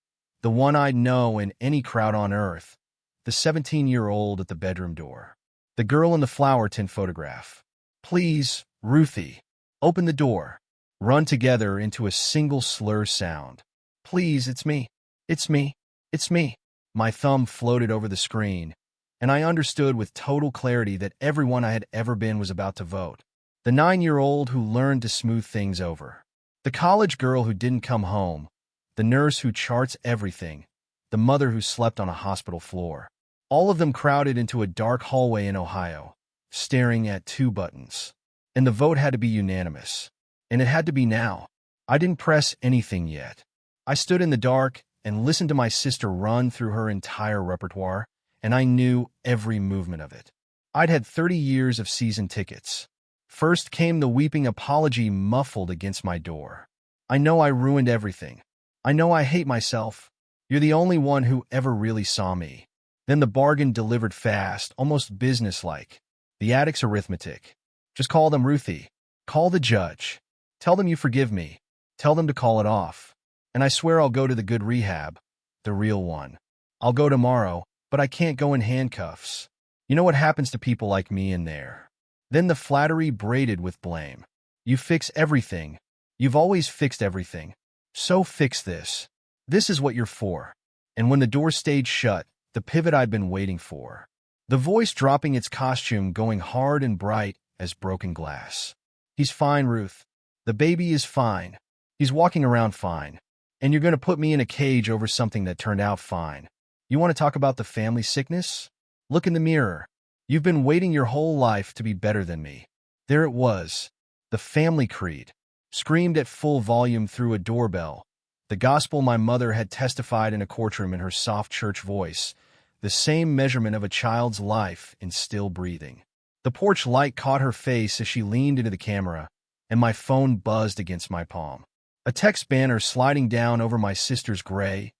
the one I'd know in any crowd on earth, the 17-year-old at the bedroom door. The girl in the flower tin photograph. Please, Ruthie, open the door. Run together into a single slur sound. Please, it's me. It's me. It's me. My thumb floated over the screen, and I understood with total clarity that everyone I had ever been was about to vote. The 9-year-old who learned to smooth things over. The college girl who didn't come home. The nurse who charts everything. The mother who slept on a hospital floor. All of them crowded into a dark hallway in Ohio, staring at 2 buttons. And the vote had to be unanimous. And it had to be now. I didn't press anything yet. I stood in the dark and listened to my sister run through her entire repertoire, and I knew every movement of it. I'd had 30 years of season tickets. First came the weeping apology muffled against my door. I know I ruined everything. I know I hate myself. You're the only one who ever really saw me. Then the bargain delivered fast, almost businesslike. The addict's arithmetic. Just call them Ruthie. Call the judge. Tell them you forgive me. Tell them to call it off. And I swear I'll go to the good rehab, the real one. I'll go tomorrow, but I can't go in handcuffs. You know what happens to people like me in there. Then the flattery braided with blame. You fix everything. You've always fixed everything. So fix this. This is what you're for. And when the door stayed shut, the pivot I'd been waiting for. The voice dropping its costume, going hard and bright as broken glass. He's fine, Ruth. The baby is fine. He's walking around fine. And you're going to put me in a cage over something that turned out fine. You want to talk about the family sickness? Look in the mirror. You've been waiting your whole life to be better than me. There it was. The family creed. Screamed at full volume through a doorbell. The gospel my mother had testified in a courtroom in her soft church voice. The same measurement of a child's life in still breathing. The porch light caught her face as she leaned into the camera, and my phone buzzed against my palm. A text banner sliding down over my sister's gray,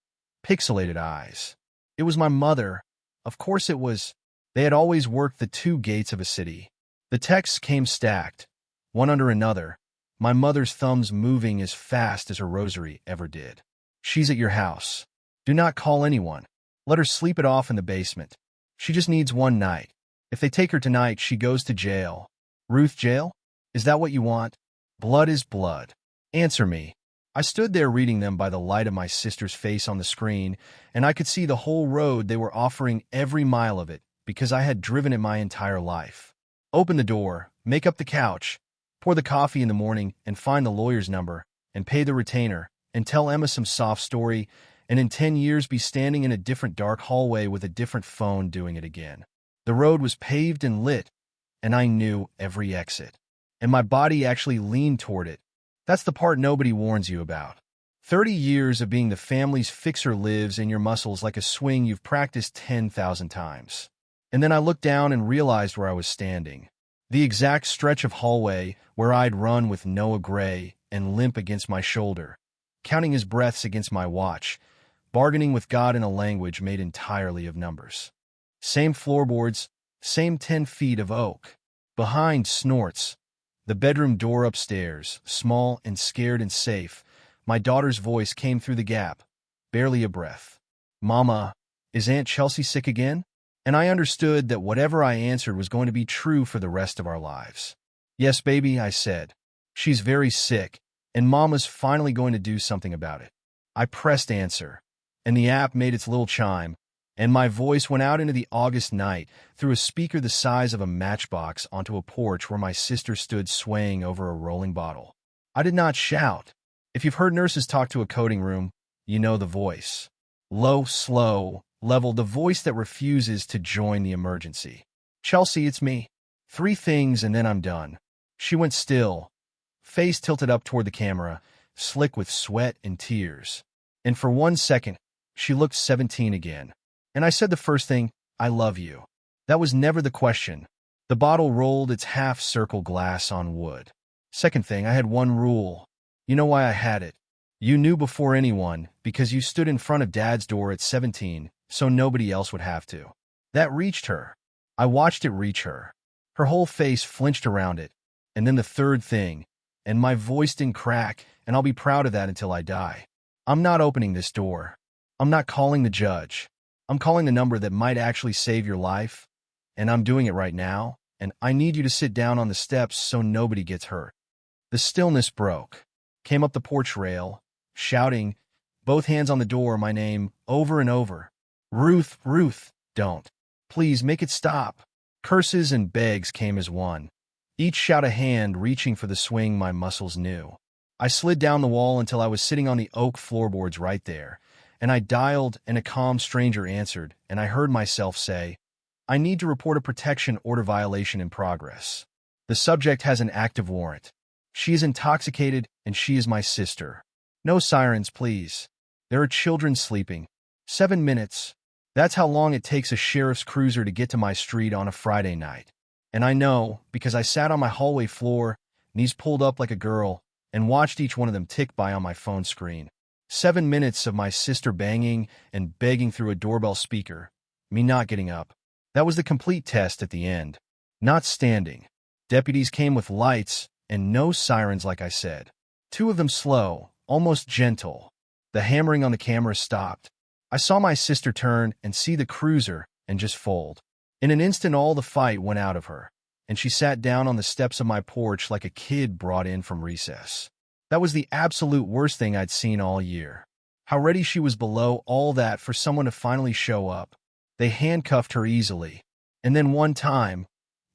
pixelated eyes. It was my mother. Of course it was. They had always worked the 2 gates of a city. The texts came stacked, one under another, my mother's thumbs moving as fast as her rosary ever did. She's at your house. Do not call anyone. Let her sleep it off in the basement. She just needs one night. If they take her tonight, she goes to jail. Ruth, jail? Is that what you want? Blood is blood. Answer me. I stood there reading them by the light of my sister's face on the screen, and I could see the whole road they were offering, every mile of it, because I had driven it my entire life. Open the door, make up the couch, pour the coffee in the morning, and find the lawyer's number, and pay the retainer, and tell Emma some soft story, and in 10 years be standing in a different dark hallway with a different phone doing it again. The road was paved and lit, and I knew every exit. And my body actually leaned toward it. That's the part nobody warns you about. 30 years of being the family's fixer lives in your muscles like a swing you've practiced 10,000 times. And then I looked down and realized where I was standing. The exact stretch of hallway where I'd run with Noah Gray and limp against my shoulder, counting his breaths against my watch, bargaining with God in a language made entirely of numbers. Same floorboards, same 10 feet of oak. Behind snorts. The bedroom door upstairs, small and scared and safe. My daughter's voice came through the gap, barely a breath. Mama, is Aunt Chelsea sick again? And I understood that whatever I answered was going to be true for the rest of our lives. Yes, baby, I said. She's very sick, and Mama's finally going to do something about it. I pressed answer, and the app made its little chime, and my voice went out into the August night through a speaker the size of a matchbox onto a porch where my sister stood swaying over a rolling bottle. I did not shout. If you've heard nurses talk to a coding room, you know the voice. Low, slow, level, the voice that refuses to join the emergency. Chelsea, it's me. 3 things and then I'm done. She went still, face tilted up toward the camera, slick with sweat and tears. And for 1 second, she looked 17 again. And I said the first thing, I love you. That was never the question. The bottle rolled its half-circle glass on wood. Second thing, I had one rule. You know why I had it? You knew before anyone, because you stood in front of Dad's door at 17, so nobody else would have to. That reached her. I watched it reach her. Her whole face flinched around it. And then the third thing, and my voice didn't crack, and I'll be proud of that until I die. I'm not opening this door. I'm not calling the judge. I'm calling the number that might actually save your life, and I'm doing it right now, and I need you to sit down on the steps so nobody gets hurt. The stillness broke. Came up the porch rail, shouting, both hands on the door, my name, over and over. Ruth, Ruth, don't. Please make it stop. Curses and begs came as one. Each shout a hand reaching for the swing my muscles knew. I slid down the wall until I was sitting on the oak floorboards right there, and I dialed and a calm stranger answered, and I heard myself say, I need to report a protection order violation in progress. The subject has an active warrant. She is intoxicated, and she is my sister. No sirens, please. There are children sleeping. 7 minutes. That's how long it takes a sheriff's cruiser to get to my street on a Friday night. And I know, because I sat on my hallway floor, knees pulled up like a girl, and watched each one of them tick by on my phone screen. 7 minutes of my sister banging and begging through a doorbell speaker, me not getting up. That was the complete test at the end. Not standing. Deputies came with lights, and no sirens like I said. 2 of them slow, almost gentle. The hammering on the camera stopped. I saw my sister turn and see the cruiser and just fold. In an instant all the fight went out of her, and she sat down on the steps of my porch like a kid brought in from recess. That was the absolute worst thing I'd seen all year. How ready she was below all that for someone to finally show up. They handcuffed her easily. And then one time,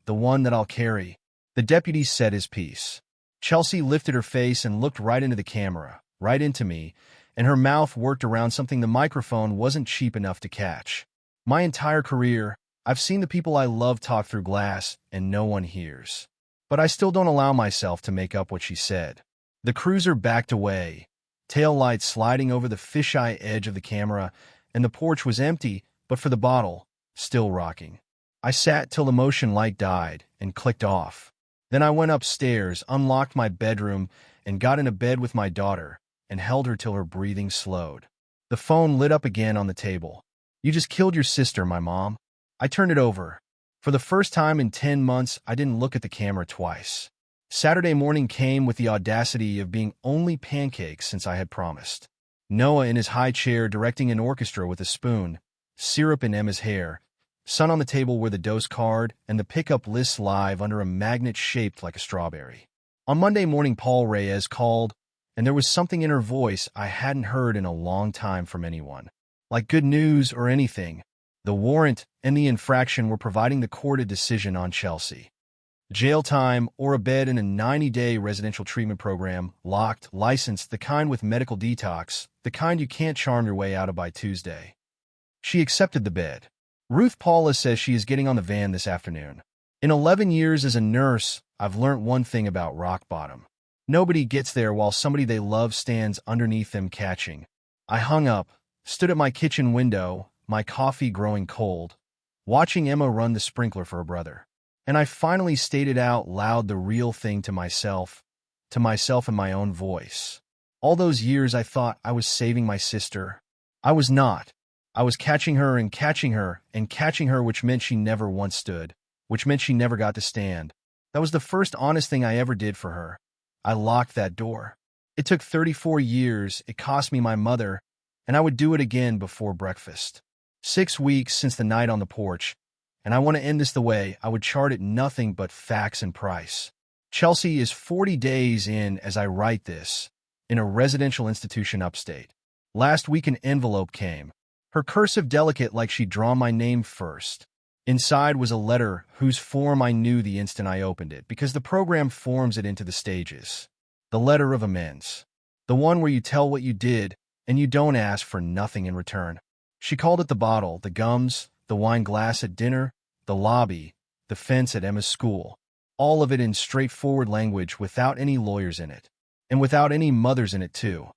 the one that I'll carry, the deputy said his piece. Chelsea lifted her face and looked right into the camera, right into me, and her mouth worked around something the microphone wasn't cheap enough to catch. My entire career, I've seen the people I love talk through glass, and no one hears. But I still don't allow myself to make up what she said. The cruiser backed away, tail lights sliding over the fisheye edge of the camera, and the porch was empty, but for the bottle, still rocking. I sat till the motion light died and clicked off. Then I went upstairs, unlocked my bedroom, and got into bed with my daughter, and held her till her breathing slowed. The phone lit up again on the table. You just killed your sister, my mom. I turned it over. For the first time in 10 months, I didn't look at the camera twice. Saturday morning came with the audacity of being only pancakes since I had promised. Noah in his high chair directing an orchestra with a spoon, syrup in Emma's hair, sun on the table where the dose card and the pickup lists live under a magnet shaped like a strawberry. On Monday morning, Paul Reyes called, and there was something in her voice I hadn't heard in a long time from anyone. Like good news or anything, the warrant and the infraction were providing the court a decision on Chelsea. Jail time or a bed in a 90-day residential treatment program, locked, licensed, the kind with medical detox, the kind you can't charm your way out of by Tuesday. She accepted the bed. Ruth Paula says she is getting on the van this afternoon. In 11 years as a nurse, I've learned one thing about rock bottom. Nobody gets there while somebody they love stands underneath them catching. I hung up, stood at my kitchen window, my coffee growing cold, watching Emma run the sprinkler for her brother. And I finally stated out loud the real thing to myself in my own voice. All those years I thought I was saving my sister. I was not. I was catching her and catching her and catching her, which meant she never once stood, which meant she never got to stand. That was the first honest thing I ever did for her. I locked that door. It took 34 years, it cost me my mother, and I would do it again before breakfast. 6 weeks since the night on the porch, and I want to end this the way I would chart it nothing but facts and price. Chelsea is 40 days in as I write this, in a residential institution upstate. Last week an envelope came. her cursive delicate like she'd drawn my name first. Inside was a letter whose form I knew the instant I opened it, because the program forms it into the stages. The letter of amends. The one where you tell what you did, and you don't ask for nothing in return. She called it the bottle, the gums, the wine glass at dinner, the lobby, the fence at Emma's school. All of it in straightforward language without any lawyers in it. And without any mothers in it, too.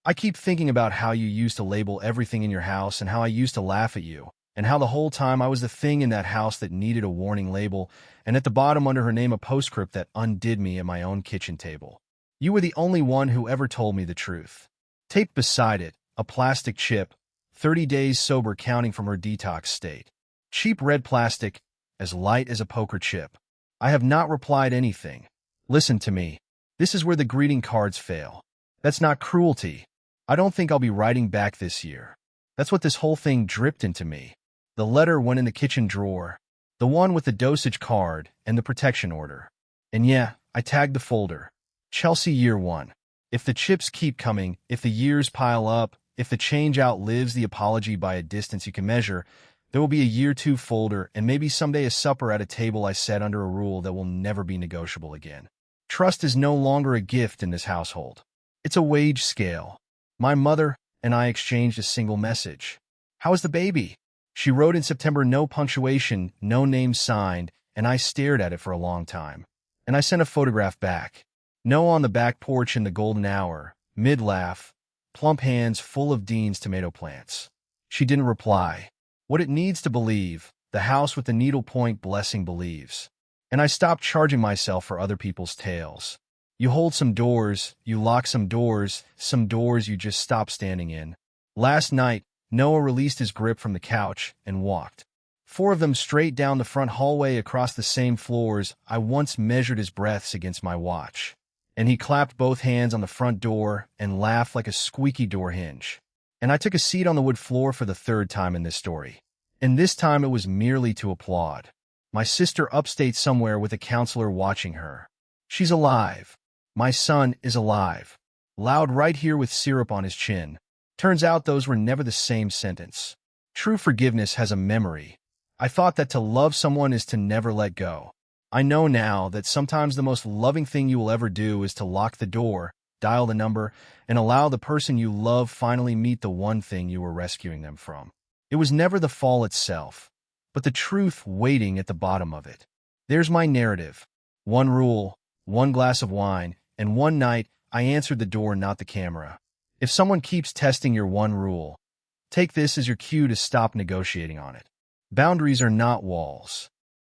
I keep thinking about how you used to label everything in your house and how I used to laugh at you, and how the whole time I was the thing in that house that needed a warning label, and at the bottom under her name a postscript that undid me at my own kitchen table. You were the only one who ever told me the truth. Taped beside it, a plastic chip, 30 days sober counting from her detox state. Cheap red plastic, as light as a poker chip. I have not replied anything. Listen to me. This is where the greeting cards fail. That's not cruelty. I don't think I'll be writing back this year. That's what this whole thing dripped into me. The letter went in the kitchen drawer. The one with the dosage card and the protection order. And yeah, I tagged the folder. Chelsea Year 1. If the chips keep coming, if the years pile up, if the change outlives the apology by a distance you can measure, there will be a Year 2 folder and maybe someday a supper at a table I set under a rule that will never be negotiable again. Trust is no longer a gift in this household. It's a wage scale. My mother and I exchanged a single message. How is the baby? She wrote in September, no punctuation, no name signed, and I stared at it for a long time. And I sent a photograph back. No on the back porch in the golden hour, mid-laugh, plump hands full of Dean's tomato plants. She didn't reply. What it needs to believe, the house with the needlepoint blessing believes. And I stopped charging myself for other people's tales. You hold some doors, you lock some doors you just stop standing in. Last night, Noah released his grip from the couch and walked. 4 of them straight down the front hallway across the same floors I once measured his breaths against my watch. And he clapped both hands on the front door and laughed like a squeaky door hinge. And I took a seat on the wood floor for the 3rd time in this story. And this time it was merely to applaud. My sister upstate somewhere with a counselor watching her. She's alive. My son is alive. Loud right here with syrup on his chin. Turns out those were never the same sentence. True forgiveness has a memory. I thought that to love someone is to never let go. I know now that sometimes the most loving thing you will ever do is to lock the door, dial the number, and allow the person you love finally meet the one thing you were rescuing them from. It was never the fall itself, but the truth waiting at the bottom of it. There's my narrative. 1 rule, 1 glass of wine, and one night I answered the door, not the camera. If someone keeps testing your 1 rule, take this as your cue to stop negotiating on it. Boundaries are not walls.